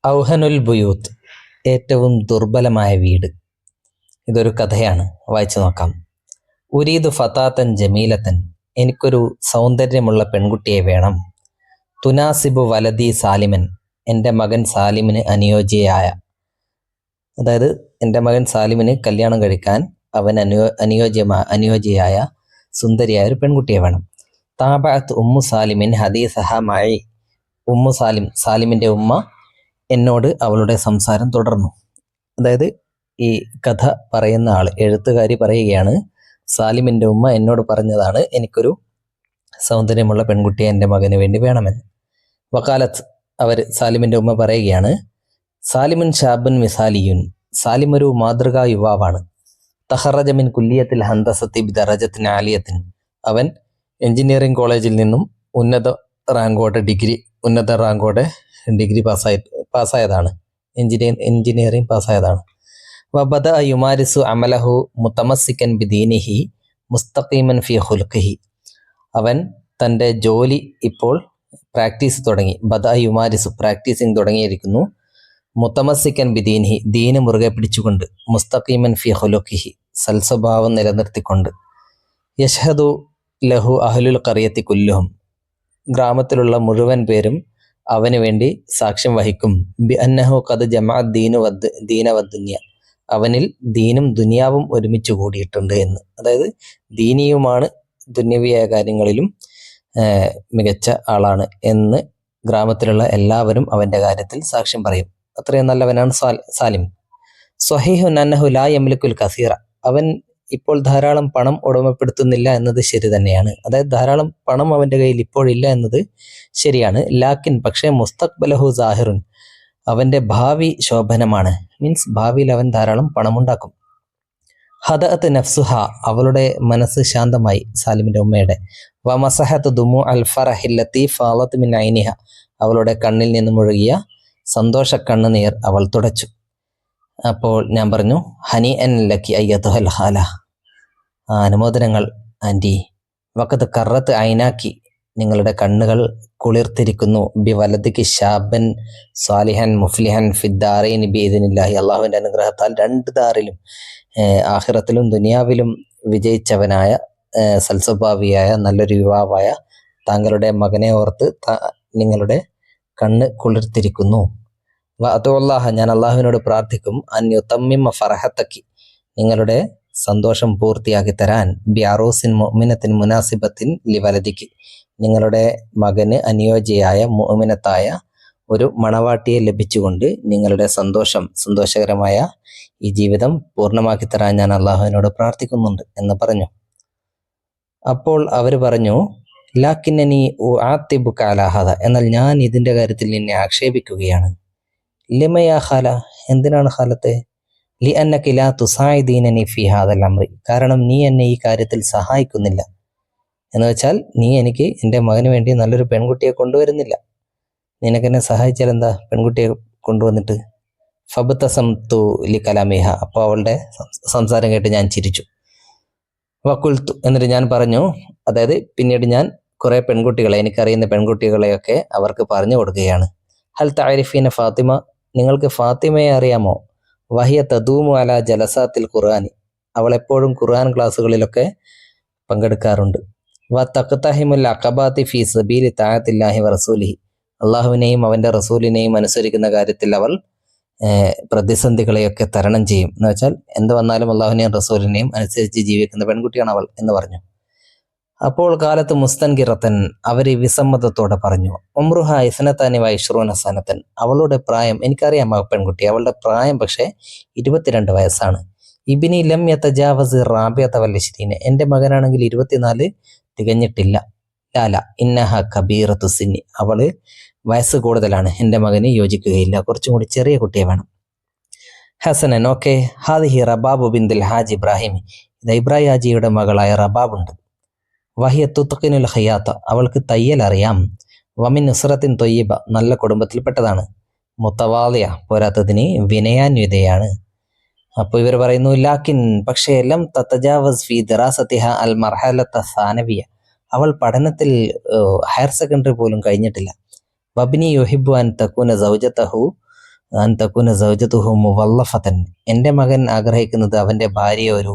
ഔഹനുൽ ബുയൂത്ത്, ഏറ്റവും ദുർബലമായ വീട്. ഇതൊരു കഥയാണ്, വായിച്ചു നോക്കാം. ഉരീദു ഫതാത്തൻ ജമീലത്തൻ, എനിക്കൊരു സൗന്ദര്യമുള്ള പെൺകുട്ടിയെ വേണം. തുനാസിബു വലദി സാലിമൻ, എൻ്റെ മകൻ സാലിമിന് അനുയോജ്യയായ, അതായത് എൻ്റെ മകൻ സാലിമിന് കല്യാണം കഴിക്കാൻ അവൻ അനുയോജ്യയായ സുന്ദരിയായ ഒരു പെൺകുട്ടിയെ വേണം. താബഅത്ത് ഉമ്മു സാലിമിൻ ഹദീസഹ മഅി, ഉമ്മു സാലിമിൻ്റെ ഉമ്മ എന്നോട് അവളുടെ സംസാരം തുടർന്നു. അതായത് ഈ കഥ പറയുന്ന ആൾ, എഴുത്തുകാരി പറയുകയാണ്, സാലിമിൻ്റെ ഉമ്മ എന്നോട് പറഞ്ഞതാണ് എനിക്കൊരു സൗന്ദര്യമുള്ള പെൺകുട്ടിയെ എൻ്റെ മകന് വേണ്ടി വേണമെന്ന്. വക്കാലത്ത്, സാലിമിൻ്റെ ഉമ്മ പറയുകയാണ്, സാലിമുൻ ഷാബുൻ മിസാലിയുൻ, സാലിം ഒരു മാതൃകാ യുവാവാണ്. തഖറജ മിൻ കുല്ലിയത്തിൽ ഹന്തസത്തി ബിദറജത്തിൻ ആലിയത്തിൻ, അവൻ എഞ്ചിനീയറിംഗ് കോളേജിൽ നിന്നും ഉന്നത റാങ്കോടെ ഡിഗ്രി പാസ്സായതാണ്, എഞ്ചിനീയറിംഗ് പാസ്സായതാണ്. വബദ യുമാരിസു അമലഹു മുതമസ്സിക്കൻ ബിദീനിഹി മുസ്തഖീമൻ ഫി ഖുൽഖിഹി, അവൻ തൻ്റെ ജോലി ഇപ്പോൾ പ്രാക്ടീസിങ് തുടങ്ങിയിരിക്കുന്നു. മുതമസ്സിക്കൻ ബിദീനിഹി, ദീന് മുറുകെ പിടിച്ചുകൊണ്ട്, മുസ്തഖീമൻ ഫി ഖുൽഖിഹി, സൽസ്വഭാവം നിലനിർത്തിക്കൊണ്ട്. യഷ്ഹദു ലഹു അഹ്ലുൽ ഖറിയത്തി കുല്ലുഹും, ഗ്രാമത്തിലുള്ള മുഴുവൻ പേരും അവന് വേണ്ടി സാക്ഷ്യം വഹിക്കും. ബി അന്നഹു ഖദ് ജമഅ ദീന വദ്ദുനിയ, അവനിൽ ദീനും ദുനിയാവും ഒരുമിച്ച് കൂടിയിട്ടുണ്ട് എന്ന്. അതായത് ദീനിയുമാണ്, ദുന്യവിയായ കാര്യങ്ങളിലും മികച്ച ആളാണ് എന്ന് ഗ്രാമത്തിലുള്ള എല്ലാവരും അവൻ്റെ കാര്യത്തിൽ സാക്ഷ്യം പറയും. അത്രയും നല്ലവനാണ് സാലിം. സ്വഹീഹുൻ അന്നഹു ലാ യംലിക്കുൽ കസീറ, അവൻ ഇപ്പോൾ ധാരാളം പണം ഉടമപ്പെടുത്തുന്നില്ല എന്നത് ശരി തന്നെയാണ്. അതായത് ധാരാളം പണം അവൻ്റെ കയ്യിൽ ഇപ്പോഴില്ല എന്നത് ശരിയാണ്. ലാക്കിൻ, പക്ഷേ മുസ്തഖ്ബലഹു സാഹിറുൻ, അവൻ്റെ ഭാവി ശോഭനമാണ്. മീൻസ് ഭാവിയിൽ അവൻ ധാരാളം പണമുണ്ടാക്കും. ഹദഅത്ത് നഫ്സുഹ, അവളുടെ മനസ്സ് ശാന്തമായി, സാലിമിൻ്റെ ഉമ്മയുടെ. വമസഹത്ത് ദുമു അൽ ഫറഹില്ലത്തി ഫാളത്ത് മിൻ ഐനിഹ, അവളുടെ കണ്ണിൽ നിന്നും ഒഴുകിയ സന്തോഷ കണ്ണുനീർ അവൾ തുടച്ചു. അപ്പോൾ ഞാൻ പറഞ്ഞു, ഹനി അൻ ലക്കി അയ്യത്തുഹൽ ഹാല, അനുമോദനങ്ങൾ ആൻറ്റി. വഖദ് കറത്ത് ഐനാക്കി, നിങ്ങളുടെ കണ്ണുകൾ കുളിർത്തിരിക്കുന്നു. ബി വലദിക്ക് ഷാബൻ സ്വാലിഹൻ മുഫ്ലിഹൻ ഫിദ്ദാറൈൻ ബി ഇദ്നില്ലാഹി, അള്ളാഹുവിൻ്റെ അനുഗ്രഹത്താൽ രണ്ട് ദാറിലും, ആഖിറത്തിലും ദുനിയാവിലും വിജയിച്ചവനായ സൽസ്വഭാവിയായ നല്ലൊരു യുവാവായ താങ്കളുടെ മകനെ ഓർത്ത് നിങ്ങളുടെ കണ്ണ് കുളിർത്തിരിക്കുന്നു. വഅതുല്ലാഹ, ഞാൻ അള്ളാഹുവിനോട് പ്രാർത്ഥിക്കും, അൻ യുതമ്മിമ ഫറഹത്തക്കി, നിങ്ങളുടെ സന്തോഷം പൂർത്തിയാക്കി തരാൻ. ബി അറൂസിൻ മുഅ്മിനത്തിൻ മുനാസിബത്തിൻ ലിവലദിക്ക്, നിങ്ങളുടെ മകന് അനുയോജ്യയായ മുഅ്മിനത്തായ ഒരു മണവാട്ടിയെ ലഭിച്ചുകൊണ്ട് നിങ്ങളുടെ സന്തോഷകരമായ ഈ ജീവിതം പൂർണ്ണമാക്കി തരാൻ ഞാൻ അള്ളാഹുവിനോട് പ്രാർത്ഥിക്കുന്നുണ്ട് എന്ന് പറഞ്ഞു. അപ്പോൾ അവർ പറഞ്ഞു, ലാക്കിന്നനി ഉആത്തിബുക അലാ ഹാദാ, എന്നാൽ ഞാൻ ഇതിൻ്റെ കാര്യത്തിൽ നിന്നെ ആക്ഷേപിക്കുകയാണ്. ലിമയാ ഖാല, എന്തിനാണ് ഖാലത്തെ? ലി അന്നക ലാ തുസായിദീനനി ഫി ഹാദൽ അംറി, കാരണം നീ എന്നെ ഈ കാര്യത്തിൽ സഹായിക്കുന്നില്ല. എന്ന് വെച്ചാൽ നീ എനിക്ക് എൻ്റെ മകന് വേണ്ടി നല്ലൊരു പെൺകുട്ടിയെ കൊണ്ടുവരുന്നില്ല. നിനക്കെന്നെ സഹായിച്ചാൽ എന്താ, പെൺകുട്ടിയെ കൊണ്ടുവന്നിട്ട്. ഫബ്തസംതു ലി കലാമിഹ, അപ്പോൾ അവളുടെ സംസാരം കേട്ട് ഞാൻ ചിരിച്ചു. വഖുൽതു, എന്നിട്ട് ഞാൻ പറഞ്ഞു, അതായത് പിന്നീട് ഞാൻ കുറേ പെൺകുട്ടികളെ, എനിക്കറിയുന്ന പെൺകുട്ടികളെയൊക്കെ അവർക്ക് പറഞ്ഞു കൊടുക്കുകയാണ്. ഹൽ തഅരിഫീന ഫാത്തിമ, നിങ്ങൾക്ക് ഫാത്തിമയെ അറിയാമോ? വഹിയ തദൂമു അലാ ജലസാത്തിൽ ഖുർആനി, അവൾ എപ്പോഴും ഖുർആൻ ക്ലാസ്സുകളിലൊക്കെ പങ്കെടുക്കാറുണ്ട്. വ തഖ്തഹിമുൽ അഖബാത്തി ഫീ സബീലി തഅത്തില്ലാഹി വറസൂലിഹി, അള്ളാഹുവിനെയും അവൻ്റെ റസൂലിനെയും അനുസരിക്കുന്ന കാര്യത്തിൽ അവൾ പ്രതിസന്ധികളെയൊക്കെ തരണം ചെയ്യും. എന്ന് വെച്ചാൽ എന്ത് വന്നാലും അള്ളാഹുവിനെയും റസൂലിനെയും അനുസരിച്ച് ജീവിക്കുന്ന പെൺകുട്ടിയാണ് അവൾ എന്ന് പറഞ്ഞു. അപ്പോൾ കാലത്ത് മുസ്തൻകിറത്തൻ, അവർ വിസമ്മതത്തോടെ പറഞ്ഞു, ഉംറുഹ ഇസ്നത്താനി വൈശ്റൂന സനത്തൻ, അവളുടെ പ്രായം, എനിക്കറിയാം ആ പെൺകുട്ടി, അവളുടെ പ്രായം പക്ഷേ 22 വയസ്സാണ്. ഇബിനി ലം യതജാവസ് റാബിയത വൽ-ഇശ്രീന, എൻ്റെ മകനാണെങ്കിൽ 24 തികഞ്ഞിട്ടില്ല. ലാല ഇന്നഹ കബീറത്തു സിന്നി, അവള് വയസ്സ് കൂടുതലാണ്, എൻ്റെ മകന് യോജിക്കുകയില്ല, കുറച്ചും കൂടി ചെറിയ കുട്ടിയെ വേണം. ഹസനൻ, ഓക്കെ. ഹാദിഹി റബാബു ബിന്തുൽ ഹാജി ഇബ്രാഹിം, ഇത് ഇബ്രാഹിം ഹാജിയുടെ മകളായ റബാബുണ്ട്. വഹിയ തുത്ഖിനുൽ ഖിയാത്ത, അവൾക്ക് തയ്യൽ അറിയാം. വമിൻ നുസ്രത്തിൻ തൊയ്യിബ, നല്ല കുടുംബത്തിൽപ്പെട്ടതാണ്. മുത്തവാളിയ, പോരാത്തതിന് വിനയാന്വിതയാണ്. അപ്പോൾ ഇവർ പറയുന്നു, ലാക്കിൻ, പക്ഷേ ലം തതജാവസ് ഫി ദിറാസതിഹ അൽ മർഹലത സാനവിയ, അവൾ പഠനത്തിൽ ഹയർ സെക്കൻഡറി പോലും കഴിഞ്ഞിട്ടില്ല. വബ്നി യുഹിബ്ബു അൻ തകൂന സൗജതഹു അൻതക്കുന സൗജത്തുഹു മുവല്ലഫത്തൻ, എൻ്റെ മകൻ ആഗ്രഹിക്കുന്നത് അവൻ്റെ ഭാര്യ ഒരു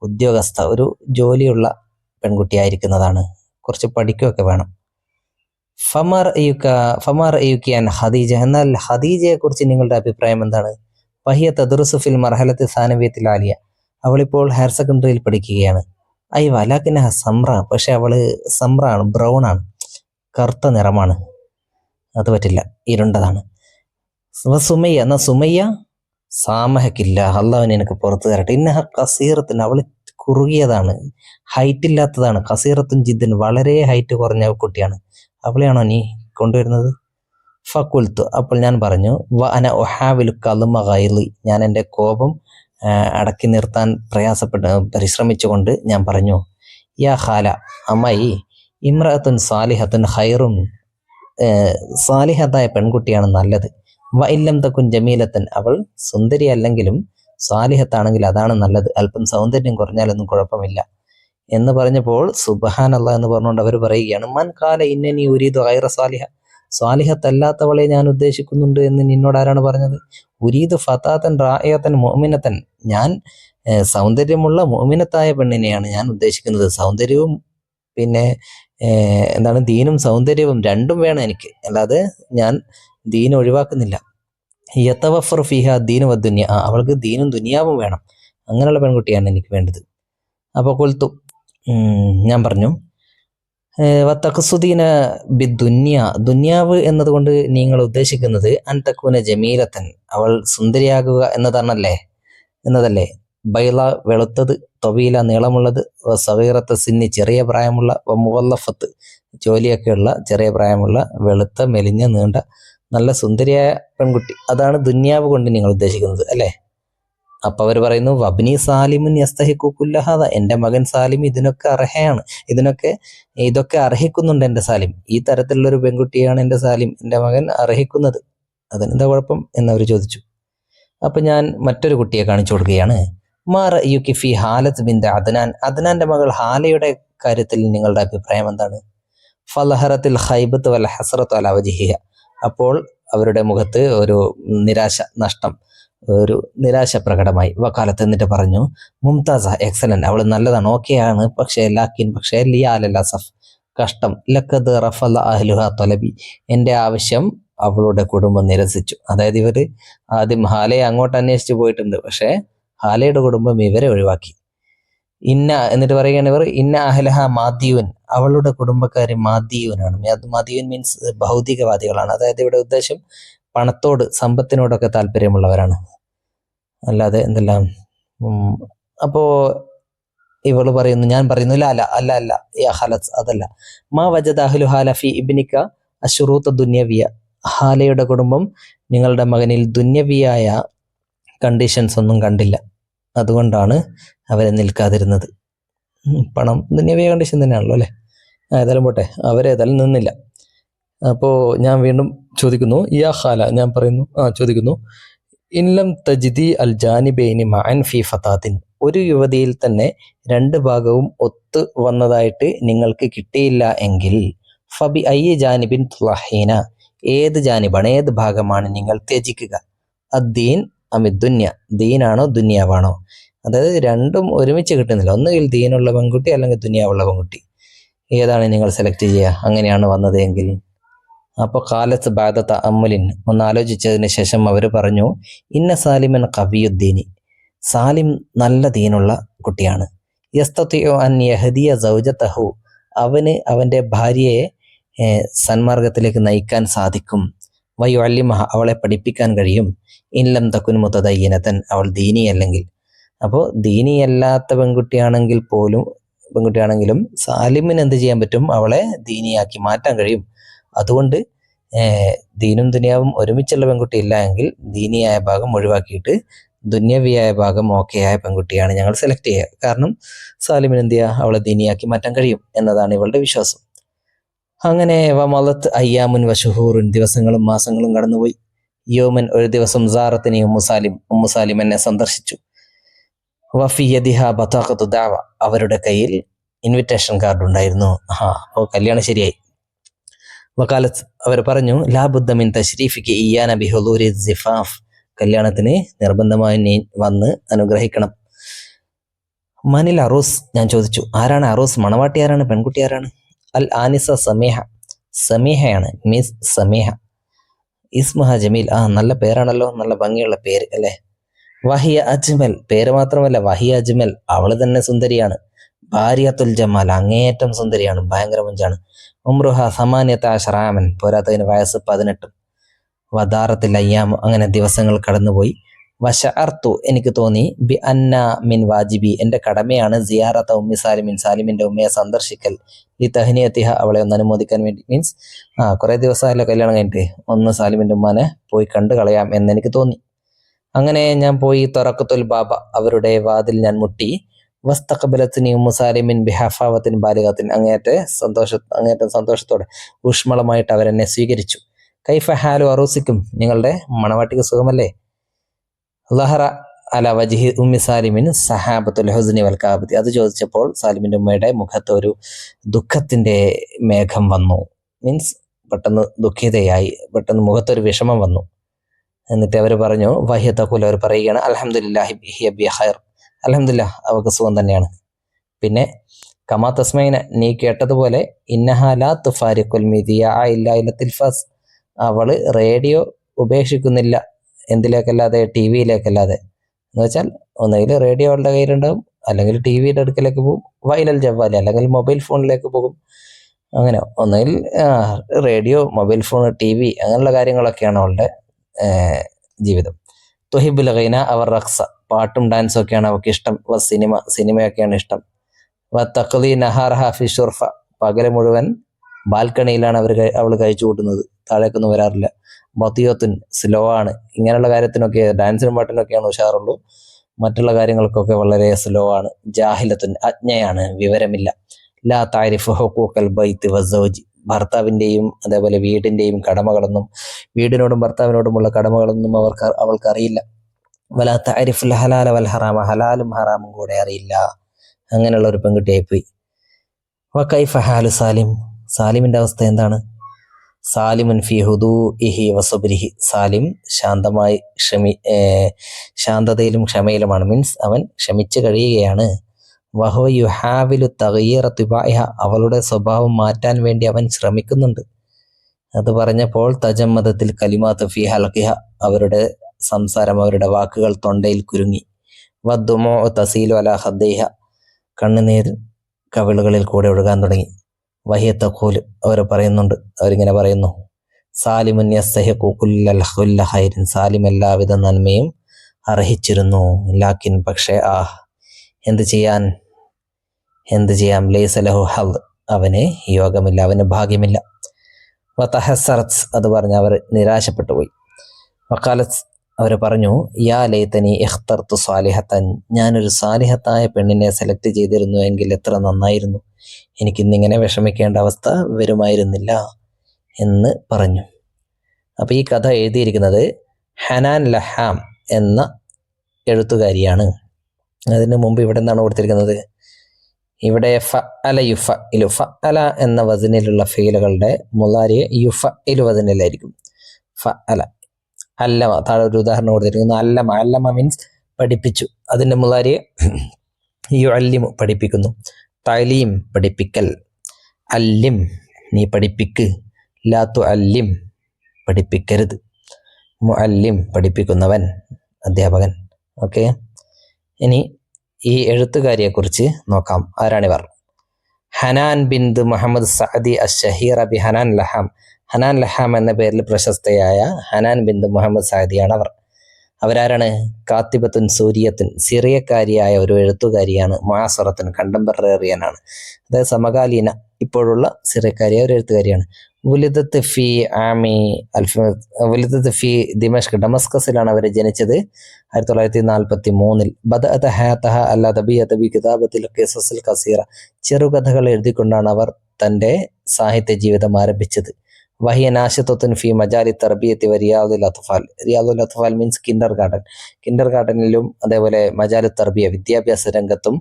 ഉദ്യോഗസ്ഥ, ഒരു ജോലിയുള്ള പെൺകുട്ടിയായിരിക്കുന്നതാണ്, കുറച്ച് പഠിക്കുകയൊക്കെ വേണം. ഫമാർ അയ്യുക്കിയാൻ ഖദീജ, എന്നാൽ ഖദീജയെ കുറിച്ച് നിങ്ങളുടെ അഭിപ്രായം എന്താണ്? വഹിയ തദ്റുസു ഫിൽ മർഹലത്തി സാനവിയത്തിൽ ആലിയ, അവളിപ്പോൾ ഹയർ സെക്കൻഡറിയിൽ പഠിക്കുകയാണ്. ഐ വലാക്കിനഹ സമ്ര, പക്ഷെ അവള് സമ്രാണ്, ബ്രൗൺ ആണ്, കറുത്ത നിറമാണ്, അത് പറ്റില്ല, ഇരുണ്ടതാണ്. സുമയ്യ, എന്നാ സുമയ്യ സാമഹക്കില്ല, അള്ളാഹുവിനെ എനിക്ക് പുറത്തു തരട്ടെ. ഇന്നഹ കസീറത്തിന്, അവൾ കുറുകിയതാണ്, ഹൈറ്റ് ഇല്ലാത്തതാണ്. കസീറത്തും ജിദ്ദിൻ, വളരെ ഹൈറ്റ് കുറഞ്ഞ കുട്ടിയാണ്. അവളെയാണോ നീ കൊണ്ടുവരുന്നത്? ഫക്കുൽത്തു, അപ്പോൾ ഞാൻ പറഞ്ഞു, വ അന ഒഹാവിലു കലുമ ഗൈലി, ഞാൻ എൻ്റെ കോപം അടക്കി നിർത്താൻ പരിശ്രമിച്ചുകൊണ്ട് ഞാൻ പറഞ്ഞു, യാ ഖാല, അമ്മായി, ഇമ്രഅത്തുൻ സാലിഹത്തുൻ ഖൈറും, സാലിഹത്തായ പെൺകുട്ടിയാണ് നല്ലത്. വ ഇല്ലം തക്കുൻ ജമീലത്തൻ, അവൾ സുന്ദരി അല്ലെങ്കിലും സാലിഹത്താണെങ്കിൽ അതാണ് നല്ലത്, അല്പം സൗന്ദര്യം കുറഞ്ഞാലൊന്നും കുഴപ്പമില്ല എന്ന് പറഞ്ഞപ്പോൾ സുബ്ഹാനല്ലാഹ് എന്ന് പറഞ്ഞുകൊണ്ട് അവർ പറയുകയാണ്, മൻ കാല ഇന്നനി ഉരീദു ഗൈറ സാലിഹ, സാലിഹത്തല്ലാത്തവളെ ഞാൻ ഉദ്ദേശിക്കുന്നുണ്ട് എന്ന് നിന്നോട് ആരാണ് പറഞ്ഞത്? ഉരീദു ഫതാത്തൻ റായത്തൻ മുഅ്മിനത്തൻ, ഞാൻ സൗന്ദര്യമുള്ള മുഅ്മിനത്തായ പെണ്ണിനെയാണ് ഞാൻ ഉദ്ദേശിക്കുന്നത്. സൗന്ദര്യവും പിന്നെ എന്താണ്, ദീനും സൗന്ദര്യവും രണ്ടും വേണം എനിക്ക്, അല്ലാതെ ഞാൻ ദീൻ ഒഴിവാക്കുന്നില്ല. യതവഫർ ഫിഹ ദീനു വദ്ദുനിയ, അവൾക്ക് ദീനും ദുനിയാവും വേണം, അങ്ങനെയുള്ള പെൺകുട്ടിയാണ് എനിക്ക് വേണ്ടത്. അപ്പോൾ കൊൽത്തു, ഞാൻ പറഞ്ഞു, വത്തഖസുദീന ബിദ്ദുന്യ, ദുന്യാവ് എന്നതുകൊണ്ട് നിങ്ങൾ ഉദ്ദേശിക്കുന്നത് അൻതക്കൂന ജമീലത്തൻ, അവൾ സുന്ദരിയാകുക എന്നതല്ലേ. ബൈള, വെളുത്തത്, തൊവീല, നീളമുള്ളത്, സഗീറത്ത് സിന്നി, ചെറിയ പ്രായമുള്ള, മുവല്ലഫത്ത്, ജോലിയൊക്കെയുള്ള ചെറിയ പ്രായമുള്ള, വെളുത്ത, മെലിഞ്ഞ, നീണ്ട, നല്ല സുന്ദരിയായ പെൺകുട്ടി, അതാണ് ദുന്യാവ് കൊണ്ട് നിങ്ങൾ ഉദ്ദേശിക്കുന്നത് അല്ലേ? അപ്പൊ അവർ പറയുന്നു, വബ്നി സാലിമുൻ യസ്തഹിഖു കുല്ലഹാദ, എൻ്റെ മകൻ സാലിം ഇതിനൊക്കെ അർഹയാണ്, ഇതൊക്കെ അർഹിക്കുന്നുണ്ട് എൻ്റെ സാലിം, ഈ തരത്തിലുള്ളൊരു പെൺകുട്ടിയാണ് എൻ്റെ സാലിം, എൻ്റെ മകൻ അർഹിക്കുന്നത്, അതിനെന്താ കുഴപ്പം എന്നവർ ചോദിച്ചു. അപ്പൊ ഞാൻ മറ്റൊരു കുട്ടിയെ കാണിച്ചു കൊടുക്കുകയാണ്. മാ റഅയുകി ഫി ഹാലത്ത് ബിൻത് അദ്നാൻ, അദ്നാന്റെ മകൾ ഹാലയുടെ കാര്യത്തിൽ നിങ്ങളുടെ അഭിപ്രായം എന്താണ്? ഫലഹറത്തിൽ ഖൈബത്ത് വൽ ഹസ്റത്ത് അലാ വജ്ഹിഹ, അപ്പോൾ അവരുടെ മുഖത്ത് ഒരു നിരാശ പ്രകടമായി. വക്കാലത്ത്, എന്നിട്ട് പറഞ്ഞു, മുംതാസ, എക്സലന്റ്, അവൾ നല്ലതാണ്, ഓക്കെയാണ്, പക്ഷേ ലിയാലല്ല സഫ്, കഷ്ടം, ലക്കത് റഫല അഹ്ലുഹ തൊലബി, എൻ്റെ ആവശ്യം അവളുടെ കുടുംബം നിരസിച്ചു. അതായത് ഇവർ ആദ്യം ഹാലയെ അങ്ങോട്ട് അന്വേഷിച്ച് പോയിട്ടുണ്ട്, പക്ഷേ ഹാലയുടെ കുടുംബം ഇവരെ ഒഴിവാക്കി. എന്നിട്ട് പറയുകയാണ് ഇവർ, ഇന്ന അഹ്ലഹ മാദിയുൻ, അവളുടെ കുടുംബക്കാർ മാദിയുനാണ്. മാദിയുൻ മീൻസ് ഭൗതികവാദികളാണ്, അതായത് ഇവിടെ ഉദ്ദേശം പണത്തോട്, സമ്പത്തിനോടൊക്കെ താല്പര്യമുള്ളവരാണ്, അല്ലാതെ എന്തെല്ലാം. അപ്പോ ഞാൻ പറയുന്നു, അല്ല യാ ഖലസ്, അതല്ല. മാ വജദ അഹ്ലു ഹാല ഫി ഇബ്നിക അശ്റൂത്ത ദുന്യവിയ, ഹാലയുടെ കുടുംബം നിങ്ങളുടെ മകനിൽ ദുന്യവിയായ കണ്ടീഷൻസ് ഒന്നും കണ്ടില്ല, അതുകൊണ്ടാണ് അവരെ നിൽക്കാതിരുന്നത്. പണം ദുന്യവിയ കണ്ടീഷൻ തന്നെയാണല്ലോ അല്ലേ? ഏതായാലും പോട്ടെ, അവരേതായാലും നിന്നില്ല. അപ്പോൾ ഞാൻ വീണ്ടും ചോദിക്കുന്നു, യാ ഖാല, ഞാൻ ചോദിക്കുന്നു, ഇൻലം തജിദി അൽ ജാനിബൈനി മഅൻ ഫി ഫതാത്തിൻ, ഒരു യുവതിയിൽ തന്നെ രണ്ട് ഭാഗവും ഒത്തു വന്നതായിട്ട് നിങ്ങൾക്ക് കിട്ടിയില്ല എങ്കിൽ, ഫബി അയ്യ ജാനിബിൻ തുളഹീന, ഏത് ജാനിബാണ്, ഏത് ഭാഗമാണ് നിങ്ങൾ ത്യജിക്കുക? അദ്ദീൻ അമിദ്ദുന്യ, ദീനാണോ ദുന്യാവാണോ? അതായത് രണ്ടും ഒരുമിച്ച് കിട്ടുന്നില്ല, ഒന്നുകിൽ ദീനുള്ള പെൺകുട്ടി അല്ലെങ്കിൽ ദുന്യാവുള്ള പെൺകുട്ടി, ഏതാണ് നിങ്ങൾ സെലക്ട് ചെയ്യുക? അങ്ങനെയാണ് വന്നത് എങ്കിൽ. അപ്പോൾ കാലത്ത് ബാദത്ത അമ്മുലിൻ, ഒന്ന് ആലോചിച്ചതിന് ശേഷം അവർ പറഞ്ഞു, ഇന്ന സാലിമൻ ഖവിയുദ്ദീനി, സാലിം നല്ല ദീനുള്ള കുട്ടിയാണ്. യസ്തതിഉ അൻ യഹദിയ സൗജതഹു, അവന് അവൻ്റെ ഭാര്യയെ സന്മാർഗത്തിലേക്ക് നയിക്കാൻ സാധിക്കും. വയുഅല്ലിമഹ, അവളെ പഠിപ്പിക്കാൻ കഴിയും. ഇൻലം തകുൻ മുതദയ്യിനതൻ, അവൾ ദീനിയല്ലെങ്കിൽ. അപ്പോൾ ദീനിയല്ലാത്ത പെൺകുട്ടിയാണെങ്കിലും സാലിമിന് എന്ത് ചെയ്യാൻ പറ്റും? അവളെ ദീനിയാക്കി മാറ്റാൻ കഴിയും. അതുകൊണ്ട് ദീനും ദുനിയാവും ഒരുമിച്ചുള്ള പെൺകുട്ടി ഇല്ല എങ്കിൽ ദീനിയായ ഭാഗം ഒഴിവാക്കിയിട്ട് ദുന്യവിയായ ഭാഗം ഓക്കെയായ പെൺകുട്ടിയാണ് ഞങ്ങൾ സെലക്ട് ചെയ്യുക. കാരണം സാലിമിന് എന്ത് ചെയ്യുക? അവളെ ദീനിയാക്കി മാറ്റാൻ കഴിയും എന്നതാണ് ഇവളുടെ വിശ്വാസം. അങ്ങനെ വമലത്ത് അയ്യാമുൻ വശുഹൂറുൻ, ദിവസങ്ങളും മാസങ്ങളും കടന്നുപോയി. യോമൻ, ഒരു ദിവസം സാറത്തിനെ ഉമ്മുസാലിം എന്നെ സന്ദർശിച്ചു. വഫിയദിഹ ബതാഖത്തു ദഅവ, അവരുടെ കയ്യിൽ ഇൻവിറ്റേഷൻ കാർഡ് ഉണ്ടായിരുന്നു. അപ്പോൾ കല്യാണം ശരിയായി. വകാലത്ത്, അവർ പറഞ്ഞു, ലാബുദ്ദ മിൻ തശ്രീഫിക്ക് ഇയ്യാന ബിഹുദൂരി സിഫാഫ്, കല്യാണത്തിന് നിർബന്ധമായി നീ വന്ന് അനുഗ്രഹിക്കണം. മനിൽ അറൂസ്, ഞാൻ ചോദിച്ചു, ആരാണ് അറൂസ്? മണവാട്ടി ആരാണ്? പെൺകുട്ടി ആരാണ്? അൽ ആനിസ സമീഹ, സമീഹയാണ്, മിസ് സമീഹ. ഇസ്മുഹ ജമീൽ, നല്ല പേരാണല്ലോ, നല്ല ഭംഗിയുള്ള പേര് അല്ലേ. വഹിയ അജ്മൽ, പേര് മാത്രമല്ല വഹിയ അജ്മൽ, അവള് തന്നെ സുന്ദരിയാണ്. ഭാര്യത്തുൽ ജമാൽ, അങ്ങേയറ്റം സുന്ദരിയാണ്, ഭയങ്കര മുഞ്ചാണ്. ഉംറുഹ സമാനിയത്ത അഷറാമൻ, പോരാത്തതിന് വയസ്സ് 18. വദാറത്തിൽ അയ്യാം, അങ്ങനെ ദിവസങ്ങൾ കടന്നുപോയി. വശഅർത്തു, എനിക്ക് തോന്നി, ബി അന്ന മിൻ വാജിബി, എൻ്റെ കടമയാണ്, സിയാറത്ത ഉമ്മി സാലിമിൻ, സാലിമിൻ്റെ ഉമ്മയെ സന്ദർശിക്കൽ, ഈ തഹ്നിയത്തിഹ, അവളെ ഒന്ന് അനുമോദിക്കാൻ വേണ്ടി. മീൻസ് കുറേ ദിവസമായല്ലോ കല്യാണം കഴിഞ്ഞിട്ട്, ഒന്ന് സാലിമിൻ്റെ ഉമ്മാനെ പോയി കണ്ടു കളയാം എന്നെനിക്ക് തോന്നി. അങ്ങനെ ഞാൻ പോയി. തൊറക്കത്തുൽ ബാബ, അവരുടെ വാതിൽ ഞാൻ മുട്ടി. വസ്തഖബലത്തിനി ഉമ്മു സാലിമിൻ ബിഹഫാവത്തിൻ ബാലിഗത്തിൻ, അങ്ങേറ്റം സന്തോഷത്തോടെ ഊഷ്മളമായിട്ട് അവരെന്നെ സ്വീകരിച്ചു. കൈഫ ഹാലു അറൂസിക്കും, നിങ്ങളുടെ മണവാട്ടിക്ക് സുഖമല്ലേ? ലഹറ അല വജിഹി ഉമ്മി സാലിമിൻ സഹാബത്തുൽ ഹുസ്നി വൽ കാബത്തി, അത് ചോദിച്ചപ്പോൾ സാലിമിൻ്റെ ഉമ്മയുടെ മുഖത്ത് ഒരു ദുഃഖത്തിൻ്റെ മേഘം വന്നു. മീൻസ് പെട്ടെന്ന് ദുഃഖിതയായി, പെട്ടെന്ന് മുഖത്തൊരു വിഷമം വന്നു. എന്നിട്ട് അവർ പറഞ്ഞു, വഹിയ തഖൂൽ, അവർ പറയുകയാണ്, അൽഹംദുലില്ലാഹി ഹിയ ബി ഖൈർ, അൽഹംദുലില്ലാഹ്, അവൾക്ക് സുഖം തന്നെയാണ്. പിന്നെ കമാ തസ്മൈന, നീ കേട്ടതുപോലെ, ഇന്നഹ ലാ തുഫാരിഖുൽ മിദിയ ഇല്ലാ ഇല തിൽഫാസ്, അവള് റേഡിയോ ഉപേക്ഷിക്കുന്നില്ല, എന്തിലേക്കല്ലാതെ, ടി വിയിലേക്കല്ലാതെ. എന്ന് വെച്ചാൽ ഒന്നുകിൽ റേഡിയോ അവളുടെ കയ്യിലുണ്ടാവും, അല്ലെങ്കിൽ ടി വിയുടെ അടുക്കലേക്ക് പോകും, വൈലൽ ജവാലി, അല്ലെങ്കിൽ മൊബൈൽ ഫോണിലേക്ക് പോകും. അങ്ങനെ ഒന്നുകിൽ radio, mobile phone, T V, അങ്ങനെയുള്ള കാര്യങ്ങളൊക്കെയാണ് അവളുടെ ജീവിതം. തുഹിബുൽ ഗൈന അവർ റഖ്സ, പാട്ടും ഡാൻസും ഒക്കെയാണ് അവൾക്ക് ഇഷ്ടം. സിനിമയൊക്കെയാണ് ഇഷ്ടം. തഖ്ലി നഹാറഹ ഫി ഷുർഫ, പകല് മുഴുവൻ ബാൽക്കണിയിലാണ് അവൾ കഴിച്ചു കൂട്ടുന്നത്, താഴേക്കൊന്നും വരാറില്ല. ബത്തിയത്തുൻ, സ്ലോ ആണ്, ഇങ്ങനെയുള്ള കാര്യത്തിനൊക്കെ, ഡാൻസിനും പാട്ടിനൊക്കെയാണ് ഉഷാറുള്ളൂ, മറ്റുള്ള കാര്യങ്ങൾക്കൊക്കെ വളരെ സ്ലോ ആണ്. ജാഹിലത്തുൻ, അജ്ഞയാണ്, വിവരമില്ല. ലാ താരിഫ് ഹുഖൂഖൽ ബൈത്ത് വസ്സൗജി, ഭർത്താവിൻ്റെയും അതേപോലെ വീടിൻ്റെയും കടമകളൊന്നും, വീടിനോടും ഭർത്താവിനോടുമുള്ള കടമകളൊന്നും അവൾക്കറിയില്ല. വലാ താരിഫുൽ ഹലാല വൽ ഹറാമ, ഹലാലും ഹറാമും കൂടെ അറിയില്ല. അങ്ങനെയുള്ള ഒരു പെൺകുട്ടിയായിപ്പോയി. വകൈഫ ഹാലു സാലിം, സാലിമിൻ്റെ അവസ്ഥ എന്താണ്? സാലിമുൻ ഫി ഹുദൂഇഹി വസബ്രിഹി, സാലിം ശാന്തമായി ശാന്തതയിലും ക്ഷമയിലുമാണ്. മീൻസ് അവൻ ക്ഷമിച്ച് കഴിയുകയാണ്. വഹുവ യുഹാവിലു തഗ്യീറ തിബാഇഹ, അവളുടെ സ്വഭാവം മാറ്റാൻ വേണ്ടി അവൻ ശ്രമിക്കുന്നുണ്ട്. അത് പറഞ്ഞപ്പോൾ തജമ്മദത്തിൽ കലിമാത്ത് ഫി ഹൽഖിഹ, അവരുടെ സംസാരം, അവരുടെ വാക്കുകൾ തൊണ്ടയിൽ കുരുങ്ങി. വദ്ദുമൂ തസീലു അലാ ഖദ്ദൈഹ, കണ്ണുനീർ കവിളുകളിൽ കൂടെ ഒഴുകാൻ തുടങ്ങി. വഹിയ തഖൂൽ, അവർ പറയുന്നുണ്ട്, അവരിങ്ങനെ പറയുന്നു, സാലിമുൻ യസ്തഹിഖു കുല്ല ഖൈരിൻ, സാലിം എല്ലാവിധ നന്മയും അർഹിച്ചിരുന്നു. ലാക്കിൻ, പക്ഷേ, എന്ത് ചെയ്യാം, ലൈസ ലഹു ഹദ്, അവന് യോഗമില്ല, അവന് ഭാഗ്യമില്ല. വതഹസ്സറത്, അത് പറഞ്ഞ് അവർ നിരാശപ്പെട്ടു പോയി. വഖാലത്ത്, അവർ പറഞ്ഞു, യാ ലൈതനി ഇഖ്തർതു സാലിഹത്തൻ, ഞാനൊരു സാലിഹത്തായ പെണ്ണിനെ സെലക്ട് ചെയ്തിരുന്നു എങ്കിൽ എത്ര നന്നായിരുന്നു, എനിക്കിന്നിങ്ങനെ വിഷമിക്കേണ്ട അവസ്ഥ വരുമായിരുന്നില്ല എന്ന് പറഞ്ഞു. അപ്പോൾ ഈ കഥ എഴുതിയിരിക്കുന്നത് ഹനാൻ ലഹാം എന്ന എഴുത്തുകാരിയാണ്. അതിന് മുമ്പ് ഇവിടെ എന്താണ് കൊടുത്തിരിക്കുന്നത്? ഇവിടെ ഫഅല യുഫഇലു, ഫഅല എന്ന വസനിലുള്ള ഫീലുകളുടെ മുളാരി യുഫഇലു വസനിലായിരിക്കും. ഫഅല, അല്ലമ, താഴെ ഒരു ഉദാഹരണം കൊടുത്തിരിക്കുന്നു, അല്ലമ. അല്ലമ മീൻസ് പഠിപ്പിച്ചു, അതിൻ്റെ മുളാരി യുഅല്ലിമു, പഠിപ്പിക്കുന്നു. തഅലീം, പഠിപ്പിക്കൽ. അല്ലിം, നീ പഠിപ്പിക്ക്. ലാ തുഅല്ലിം, പഠിപ്പിക്കരുത്. മുഅല്ലിം, പഠിപ്പിക്കുന്നവൻ, അധ്യാപകൻ. ഓക്കെ, ഇനി ഈ എഴുത്തുകാരിയെക്കുറിച്ച് നോക്കാം. ആരാണിവർ? ഹനാൻ ബിന്ത് മുഹമ്മദ് സഅദി അഷ്ഷഹീറ ബി ഹനാൻ ലഹാം, ഹനാൻ ലഹാം എന്ന പേരിൽ പ്രശസ്തയായ ഹനാൻ ബിന്ത് മുഹമ്മദ് സഅദിയാണ് അവർ. അവരാരാണ്? കാത്തിബത്തുൻ സൂരിയത്തുൻ, സിറിയക്കാരിയായ ഒരു എഴുത്തുകാരിയാണ്. മുആസറത്തുൻ, കണ്ടംപററിയനാണ്, അതായത് സമകാലീന, ഇപ്പോഴുള്ള സിറിയക്കാരിയായ ഒരു എഴുത്തുകാരിയാണ്. വുലിദത്ത് ഫി ദിമഷ്ക്, ഡമസ്കസിലാണ് അവർ ജനിച്ചത് 1943. ബദഅത ഹയാതഹ അല്ലദബിയ്യത ബി കിതാബത്തിൽ ഖിസസിൽ ഖസീറ, ചെറുകഥകൾ എഴുതിക്കൊണ്ടാണ് അവർ തൻ്റെ സാഹിത്യ ജീവിതം ആരംഭിച്ചത്. വഹിയ നാശിതത്തുൻ ഫി മജാലി തർബിയത്തി റിയാദുൽ അത്ഫാൽ, റിയാദുൽ അത്ഫാൽ മീൻസ് കിൻഡർ ഗാർഡനിലും അതേപോലെ മജാലു തർബിയ, വിദ്യാഭ്യാസ രംഗത്തും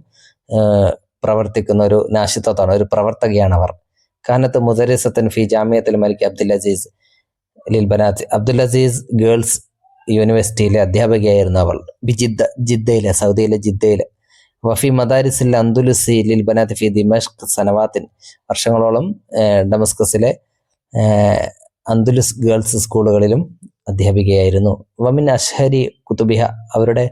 പ്രവർത്തിക്കുന്ന ഒരു നാശിതത്താണ്, ഒരു പ്രവർത്തകയാണ് അവർ. കാനത്ത് മുദരിസത്തൻ ഫി ജാമിയത്തുൽ മലിക് അബ്ദുൽ അസീസ് ലിൽ ബനാത്ത്, അബ്ദുൽ അസീസ് ഗേൾസ് യൂണിവേഴ്സിറ്റിയിലെ അധ്യാപികയായിരുന്നു അവൾ. ജിദ്ദയിലെ, സൗദിയിലെ ജിദ്ദയിലെ. വഫി മദാരിസിൽ അന്തുലുസി ലിൽ ബനാത്തി ഫി ദിമഷ്ക് സനവാത്തിൻ, വർഷങ്ങളോളം ഡമസ്കസിലെ അന്തുലുസ് ഗേൾസ് സ്കൂളുകളിലും അധ്യാപികയായിരുന്നു. വമിൻ അഷ്ഹരി കുതുബിഹ, അവരുടെ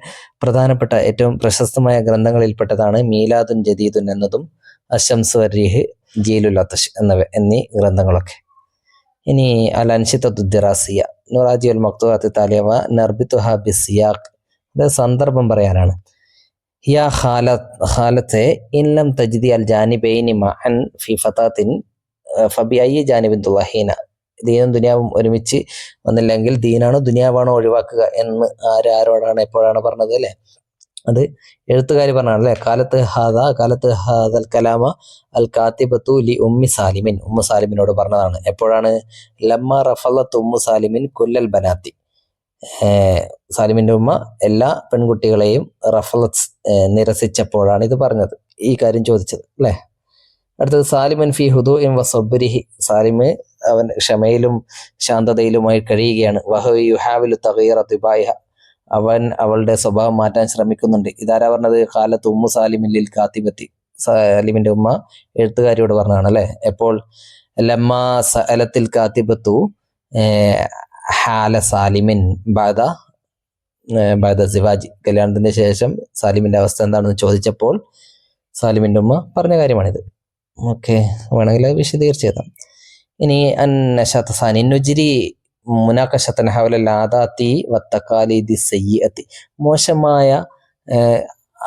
പ്രധാനപ്പെട്ട ഏറ്റവും പ്രശസ്തമായ ഗ്രന്ഥങ്ങളിൽപ്പെട്ടതാണ് മീലാദുൻ ജദീദുൻ എന്നതും അശംസ് വരീഹ് ജീലുൽ അത്തഷ് എന്നീ ഗ്രന്ഥങ്ങളൊക്കെ. ഇനി അൽ അൻഷിത്തത്തു ദിറാസിയ നുറാജി അൽ മക്തൂഅത്ത് താലിയ വ നർബിതുഹ ബിസിയാഖ്, ഇത് സന്ദർഭം പറയാനാണ്. യാ ഖാലത്തെ ഇൻ ലം തജ്ദി അൽ ജാനിബൈനി മഅൻ ഫി ഫതാത്തിൻ ഫബി അയ്യി ജാനിബിൻ തുളഹീന, ദീനും ദുനിയാവും ഒരുമിച്ച് വന്നില്ലെങ്കിൽ ദീനാണോ ദുനിയാവാണോ ഒഴിവാക്കുക എന്ന് ആരോടാണ് എപ്പോഴാണ് പറഞ്ഞത് അല്ലേ? അത് എഴുത്തുകാരി പറഞ്ഞാണ് അല്ലേ? കാലത്ത് ഹാദൽ കലാമ അൽ കാത്തിബത്തു ലി ഉമ്മി സാലിമിൻ, ഉമ്മു സാലിമിനോട് പറഞ്ഞതാണ്. എപ്പോഴാണ്? ലമ്മ റഫലത്ത് ഉമ്മു സാലിമിൻ കുല്ലൽ ബനാത്തി, സാലിമിന്റെ ഉമ്മ എല്ലാ പെൺകുട്ടികളെയും റഫലത്ത് നിരസിച്ചപ്പോഴാണ് ഇത് പറഞ്ഞത്, ഈ കാര്യം ചോദിച്ചത് അല്ലേ? അടുത്തത് സാലിമൻ ഫി ഹുദൂഇൻ വസബ്രിഹി, സാലിമ് അവൻ ക്ഷമയിലും ശാന്തതയിലുമായി കഴിയുകയാണ്. വഹു യുഹാവിലു തഗീറ തിബായിഹ, അവൻ അവളുടെ സ്വഭാവം മാറ്റാൻ ശ്രമിക്കുന്നുണ്ട്. ഇതാരാ പറഞ്ഞത്? ഖാലത്ത് ഉമ്മു സാലിമിൻ ലിൽ കാത്തിബത്തി, സാലിമിന്റെ ഉമ്മ എഴുത്തുകാരിയോട് പറഞ്ഞതാണ് അല്ലെ? എപ്പോൾ? ലമ്മ സഅലത്തിൽ കാത്തിബത്തു ഹാല സാലിമിൻ ബഅദ സിവാജി, കല്യാണത്തിന് ശേഷം സാലിമിന്റെ അവസ്ഥ എന്താണെന്ന് ചോദിച്ചപ്പോൾ സാലിമിന്റെ ഉമ്മ പറഞ്ഞ കാര്യമാണിത്. ഓക്കെ, വേണമെങ്കിൽ വിശദീകരിച്ച് എഴുതാം. ഇനി അന്നശാനി നുജിരി മുനാഖശത്തൻ ഹൗലൽ ആദാത്തി വത്തഖാലിദി സയ്യിഅത്തി, മോശമായ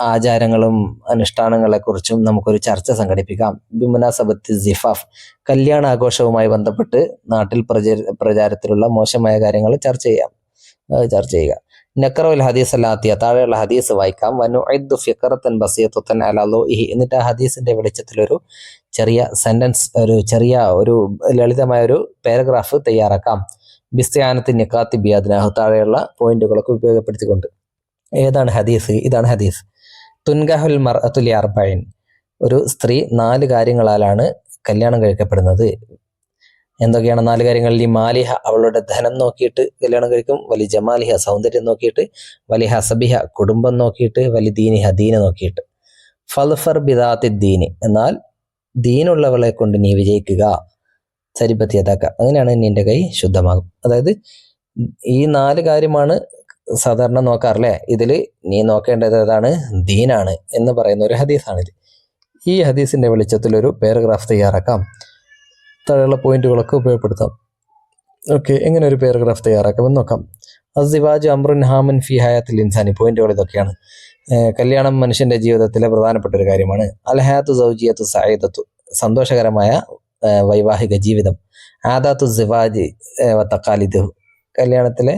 ആചാരങ്ങളും അനുഷ്ഠാനങ്ങളെ കുറിച്ചും നമുക്കൊരു ചർച്ച സംഘടിപ്പിക്കാം. ബിമുനാസബത്തി സിഫാഫ്, കല്യാണ ആഘോഷവുമായി ബന്ധപ്പെട്ട് നാട്ടിൽ പ്രചാരത്തിലുള്ള മോശമായ കാര്യങ്ങൾ ചർച്ച ചെയ്യുക. നഖറുൽ ഹദീസ് അല്ലാത്തിയ, താഴെയുള്ള ഹദീസ് വായിക്കാം. വനുഇദ്ദു ഫിഖറത്തൻ ബസീതത്തൻ അലാ ളുഇഹി, എന്നിട്ട് ആ ഹദീസിന്റെ വെളിച്ചത്തിൽ ഒരു ചെറിയ സെന്റൻസ്, ഒരു ലളിതമായ ഒരു പാരഗ്രാഫ് തയ്യാറാക്കാം. ബിസ്തിയാനത്തി നിഖാത്തി ബിയാദ്നാഹു, താഴെയുള്ള പോയിന്റുകളൊക്കെ ഉപയോഗപ്പെടുത്തിക്കൊണ്ട്. ഏതാണ് ഹദീസ്? ഇതാണ് ഹദീസ്. തുൻഗഹുൽ മർഅത്തു ലി അർബഈൻ, ഒരു സ്ത്രീ 4 കാര്യങ്ങളാലാണ് കല്യാണം കഴിക്കപ്പെടുന്നത്. എന്തൊക്കെയാണ് 4 കാര്യങ്ങൾ? ലി മാലിഹ, അവളുടെ ധനം നോക്കിയിട്ട് കല്യാണം കഴിക്കും. വലി ജമാലിഹ, സൗന്ദര്യം നോക്കിയിട്ട്. വലി ഹസബിഹ, കുടുംബം നോക്കിയിട്ട്. വലി ദീനിഹ, ദീന നോക്കിയിട്ട്. ഫൽഫർ ബിദാത്തി ദീനി, എന്നാൽ ദീനുള്ളവളെ കൊണ്ട് നീ വിജയിക്കുക. സരിബത്തിയതാക്ക, അങ്ങനെയാണ് നിന്റെ കൈ ശുദ്ധമാകും. അതായത് ഈ 4 കാര്യമാണ് സാധാരണ നോക്കാറില്ലേ? ഇതിൽ നീ നോക്കേണ്ടത് ഏതാണ്? ദീനാണ് എന്ന് പറയുന്ന ഒരു ഹദീസാണിത്. ഈ ഹദീസിന്റെ വെളിച്ചത്തിൽ ഒരു പാരഗ്രാഫ് തയ്യാറാക്കാം. താഴെയുള്ള പോയിന്റുകളൊക്കെ ഉപയോഗപ്പെടുത്താം. ഓക്കെ, എങ്ങനെ ഒരു പാരഗ്രാഫ് തയ്യാറാക്കാമെന്ന് നോക്കാം. അസ്ദിവാജ് അമ്രുൻ ഹാമൻ ഫി ഹയാത്തിൽ ഇൻസാനി, പോയിന്റുകൾ ഇതൊക്കെയാണ്. കല്യാണം മനുഷ്യന്റെ ജീവിതത്തിലെ പ്രധാനപ്പെട്ട ഒരു കാര്യമാണ്. അൽ ഹയാത്തു സൗജിയത്തു സഈദത്തു, സന്തോഷകരമായ വൈവാഹിക ജീവിതം. ആദാത്തു സിവാജി തഖാലിദു, കല്യാണത്തിലെ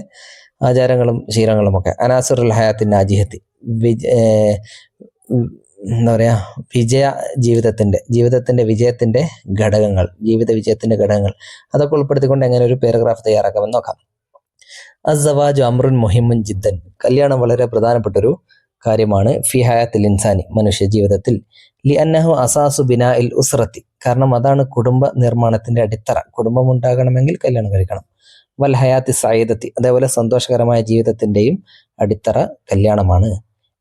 ആചാരങ്ങളും ശീലങ്ങളും ഒക്കെ. അനാസുറുൽ ഹയാത്തിൻ നാജിഹത്തി, എന്താ പറയാ, ജീവിതത്തിന്റെ വിജയത്തിന്റെ ഘടകങ്ങൾ, ജീവിത വിജയത്തിന്റെ ഘടകങ്ങൾ, അതൊക്കെ ഉൾപ്പെടുത്തിക്കൊണ്ട് എങ്ങനെ ഒരു പാരഗ്രാഫ് തയ്യാറാക്കാമെന്ന് നോക്കാം. അസ്സവാജു അമ്രുൻ മുഹിമുൻ ജിദ്ദൻ, കല്യാണം വളരെ പ്രധാനപ്പെട്ടൊരു കാര്യമാണ്. ഫി ഹയാത്തിൽ ഇൻസാനി, മനുഷ്യ ജീവിതത്തിൽ. ലി അന്നഹു അസാസു ബിനാഇൽ ഉസ്റത്തി, കാരണം അതാണ് കുടുംബ നിർമ്മാണത്തിന്റെ അടിത്തറ. കുടുംബം ഉണ്ടാകണമെങ്കിൽ കല്യാണം കഴിക്കണം. വൽ ഹയാത്തി സഈദത്തി, അതേപോലെ സന്തോഷകരമായ ജീവിതത്തിന്റെയും അടിത്തറ കല്യാണമാണ്.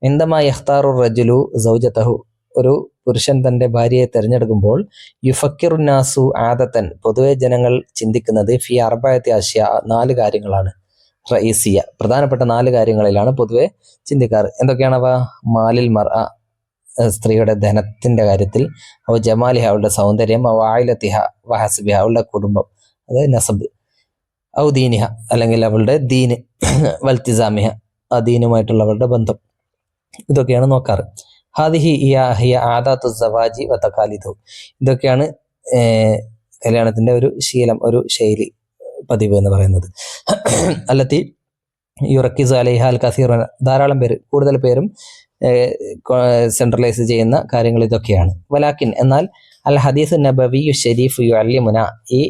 ഇൻദമാ യഖ്താറു റജുലു സൗജതഹു, ഒരു പുരുഷൻ തന്റെ ഭാര്യയെ തിരഞ്ഞെടുക്കുമ്പോൾ യുഫക്കിറുന്നാസു ആദത്തൻ, പൊതുവെ ജനങ്ങൾ ചിന്തിക്കുന്നത് ഫി അർബഅത്തി അശ്യാ, 4 കാര്യങ്ങളാണ്. റഈസിയ, പ്രധാനപ്പെട്ട 4 കാര്യങ്ങളിലാണ് പൊതുവെ ചിന്തിക്കാറ്. എന്തൊക്കെയാണവ? മാലിൽ മർഅ, സ്ത്രീയുടെ ധനത്തിന്റെ കാര്യത്തിൽ. അവ ജമാലിഹ, അവളുടെ സൗന്ദര്യം. അവ ആയിലത്തിഹ വഹസ്ബിഹ, അവളുടെ കുടുംബം, അതായത് നസബ്. ഔ ദീനിഹ, അല്ലെങ്കിൽ അവളുടെ ദീന്. വൽത്തിസാമിഹ, ആ ദീനുമായിട്ടുള്ളവരുടെ ബന്ധം. ഇതൊക്കെയാണ് നോക്കാറ്. ഹാദിഹി ഹിയ ആദാത്തു സവാജി വ തഖാലിദു, ഇതൊക്കെയാണ് കല്യാണത്തിന്റെ ഒരു ശീലം, ഒരു ശൈലി, പതിവ് എന്ന് പറയുന്നത്. അല്ലത്തി യുറക്കിസു അലൈഹ അൽ കസീറുന, ധാരാളം പേര്, കൂടുതൽ പേരും സെൻട്രലൈസ് ചെയ്യുന്ന കാര്യങ്ങൾ ഇതൊക്കെയാണ്. വലാക്കിൻ, എന്നാൽ അൽ ഹദീസ് നബവിയു ഷരീഫ് യുഅല്ലിമുന, ഈ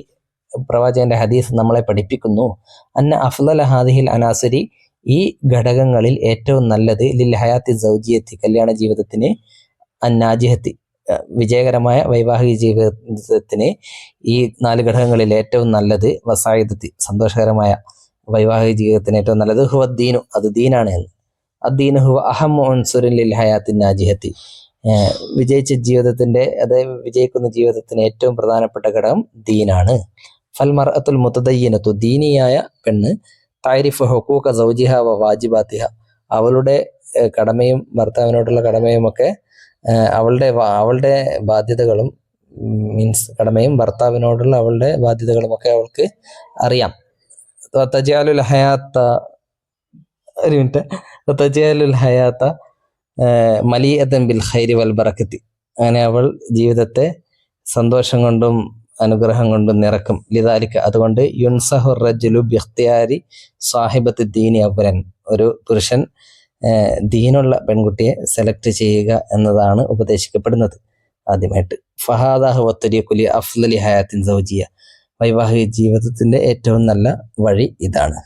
പ്രവാചകന്റെ ഹദീസ് നമ്മളെ പഠിപ്പിക്കുന്നു. അന്ന അഫ്ളല ഹാദിഹിൽ അനാസുരി, ഈ ഘടകങ്ങളിൽ ഏറ്റവും നല്ലത്. ലിൽ ഹയാത്തി സൗജിയത്തി, കല്യാണ ജീവിതത്തിന്. അന്നാജിഹത്തി, വിജയകരമായ വൈവാഹിക ജീവിതത്തിന് ഈ 4 ഘടകങ്ങളിൽ ഏറ്റവും നല്ലത്. വസായിദത്തി, സന്തോഷകരമായ വൈവാഹിക ജീവിതത്തിന് ഏറ്റവും നല്ലത് ഹുവ ദീനു, അത് ദീനാണ് എന്ന്. അദ്ദീനു ഹുവ അഹമ്മു ഉൻസുറിൻ ലിൽ ഹയാത്തിൻ നാജിഹത്തി, വിജയിച്ച ജീവിതത്തിന്റെ, അതായത് വിജയിക്കുന്ന ജീവിതത്തിന് ഏറ്റവും പ്രധാനപ്പെട്ട ഘടകം ദീനാണ്. ഫൽ മർഅത്തുൽ മുതദയ്യിനത്തു, ദീനിയായ പെണ്ണ്, താരിഫു ഹുഖൂഖ സൗജിഹ വ വാജിബാത്തിഹ, അവളുടെ കടമയും ഭർത്താവിനോടുള്ള കടമയും ഒക്കെ, അവളുടെ ബാധ്യതകളും, മീൻസ് കടമയും ഭർത്താവിനോടുള്ള അവളുടെ ബാധ്യതകളും ഒക്കെ അവൾക്ക് അറിയാം. തജഅലുൽ ഹയാത്ത, ഒരു മിനിറ്റ്, തജഅലുൽ ഹയാത്ത മലീഅതൻ ബിൽ ഖൈരി വൽ ബറക്കത്തി, അങ്ങനെ അവൾ ജീവിതത്തെ സന്തോഷം കൊണ്ടും അനുഗ്രഹം കൊണ്ടും നിറക്കും. ലിദാലിക, അതുകൊണ്ട് യുൻസഹു റജുലു ബിഖ്തിയാരി സാഹിബത്ത് ദീനി അവലൻ, ഒരു പുരുഷൻ ദീനുള്ള പെൺകുട്ടിയെ സെലക്ട് ചെയ്യുക എന്നതാണ് ഉപദേശിക്കപ്പെടുന്നത് ആദ്യമായിട്ട്. ഫഹാദാഹു വത്തരീഖുലി അഫ്ളലി ഹയാത്തിൻ സൗജിയ, വൈവാഹിക ജീവിതത്തിന്റെ ഏറ്റവും നല്ല വഴി ഇതാണ്.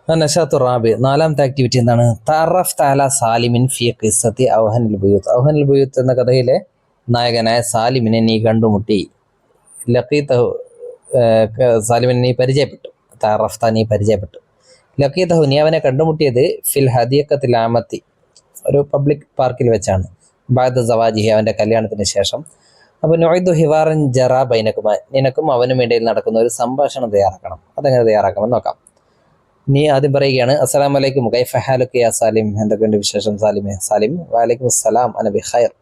നശാത്തു റാബി, നാലാമത്തെ ആക്ടിവിറ്റി എന്താണ്? തഅറഫ് തഅല സാലിമിൻ ഫി ഖിസ്സത്തി ഔഹനിൽ ബുയൂത്ത്, ഔഹനിൽ ബുയൂത്ത് എന്ന കഥയിലെ നായകനായ സാലിമിനെ നീ കണ്ടുമുട്ടി. ലഖീതഹു, സാലിമിനെ നീ പരിചയപ്പെട്ടു. തഅറഫ്ത, നീ പരിചയപ്പെട്ടു. ലഖീതഹു, നീ അവനെ കണ്ടുമുട്ടിയത് ഫിൽ ഹദിയഖത്തിൽ ആമത്തി, ഒരു പബ്ലിക് പാർക്കിൽ വെച്ചാണ്. ബഅദ സവാജിഹി, അവന്റെ കല്യാണത്തിന് ശേഷം. അപ്പോൾ നുഇദു ഹിവാറൻ ജറാ ബൈനകുമ, നിനക്കും അവനും ഇടയിൽ നടക്കുന്ന ഒരു സംഭാഷണം തയ്യാറാക്കണം. അതെങ്ങനെ തയ്യാറാക്കാമെന്ന് നോക്കാം. നീ ആദ്യം പറയുകയാണ്, അസ്സലാമു അലൈക്കും കൈഫ ഹാലുക യാ സാലിം, എന്തൊക്കെയുണ്ട് വിശേഷം സാലിമേ? സാലിം, വഅലൈക്കും അസ്സലാം അന ബിഖൈർ.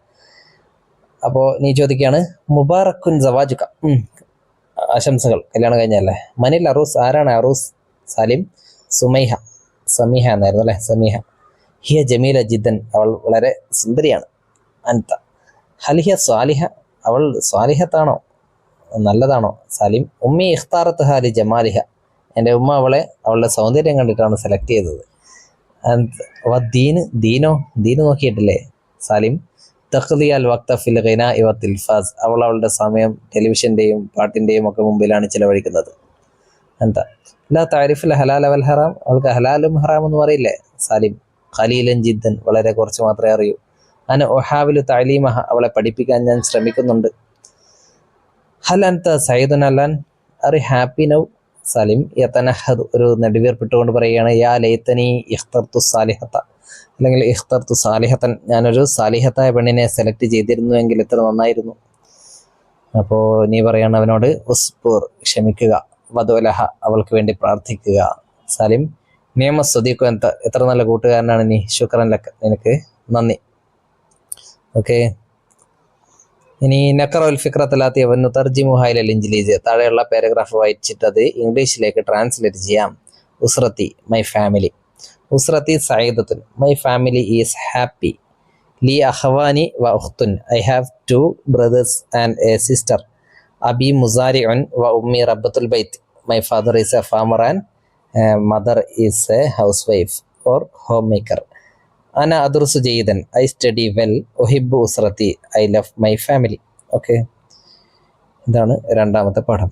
അപ്പോൾ നീ ചോദിക്കുകയാണ്, മുബാറക്കുൻ സവാജുക, ആശംസകൾ, കല്യാണം കഴിഞ്ഞല്ലേ. മനിൽ അറൂസ്, ആരാണ് അറൂസ്? സാലിം, സുമൈഹ, സമീഹ എന്നായിരുന്നു അല്ലേ, സമീഹ. ഹിയ ജമീല ജിദ്ദൻ, അവൾ വളരെ സുന്ദരിയാണ്. അൻത ഹലിഹ സ്വാലിഹ, അവൾ സ്വാലിഹത്താണോ, നല്ലതാണോ? സാലിം, ഉമ്മി ഇഖ്താറത്ത് ഹാലി ജമാലിഹ, എൻ്റെ ഉമ്മ അവളെ അവളുടെ സൗന്ദര്യം കണ്ടിട്ടാണ് സെലക്ട് ചെയ്തത്. ദീനോ, ദീന് നോക്കിയിട്ടില്ലേ? സാലിം, തഖ്ലി അൽ വക്ത ഫിൽ ഗിനാഇ വ തിൽഫാസ്, അവൾ അവളുടെ സമയം ടെലിവിഷൻ്റെയും പാട്ടിൻ്റെയും ഒക്കെ മുമ്പിലാണ് ചിലവഴിക്കുന്നത്. എന്താ ലാ താരിഫുൽ ഹലാൽ വൽ ഹറാം, അവൾക്ക് ഹലാലും ഹറാമെന്നും അറിയില്ലേ? സാലിം, ഖലീലൻ ജിദ്ദൻ, വളരെ കുറച്ച് മാത്രമേ അറിയൂ. അന ഉഹാവിലു തഅലീമഹ, അവളെ പഠിപ്പിക്കാൻ ഞാൻ ശ്രമിക്കുന്നുണ്ട്. ഹൽ അൻത സഈദുൻ അലൻ, are you happy now? Salim, യതനഹദ്, ഒരു നെടുവീർപ്പിട്ടുകൊണ്ട് പറയുകയാണ്, യാ ലൈതനി ഇഖ്തർതു സാലിഹത്ത, അല്ലെങ്കിൽ ഇഖ്തർതു സാലിഹത്തൻ, ഞാനൊരു സാലിഹത്തായ പെണ്ണിനെ സെലക്ട് ചെയ്തിരുന്നുവെങ്കിൽ എത്ര നന്നായിരുന്നു. അപ്പോൾ നീ പറയാണ് അവനോട്, ഉസ്ബുർ, ക്ഷമിക്കുക, വദുലഹ, അവൾക്ക് വേണ്ടി പ്രാർത്ഥിക്കുക. സാലിം, നിയമ സ്വദീഖു അൻത, എത്ര നല്ല കൂട്ടുകാരനാണ് നീ. ശുക്രൻ ലക, നിനക്ക് നന്ദി. ഓക്കെ, ഇനി നഖറൽ ഫിക്രത്തലാത്തി വന്നു തർജിമുഹ ഇലൽ ഇൻജിലീസ്, താഴെയുള്ള പാരഗ്രാഫ് വായിച്ചിട്ട് അത് ഇംഗ്ലീഷിലേക്ക് ട്രാൻസ്ലേറ്റ് ചെയ്യാം. ഉസ്രത്തി, മൈ ഫാമിലി. ഉസ്രത്തി സഈദത്തുൻ, മൈ ഫാമിലി ഈസ് ഹാപ്പി. ലി അഖവാനി വ ഉഖ്തുൻ, I have 2 brothers and a sister. അബി മുസാരിഉൻ വ ഉമ്മി റബ്ബത്തുൽ ബൈത്ത്, my father is a farmer and mother is a housewife or homemaker. അന അദ്റുസു ജയ്യിദൻ, ഐ സ്റ്റഡി വെൽ. ഉഹിബ്ബു ഉസ്രത്തി, I love my family. Okay, ഇതാണ് രണ്ടാമത്തെ പാഠം.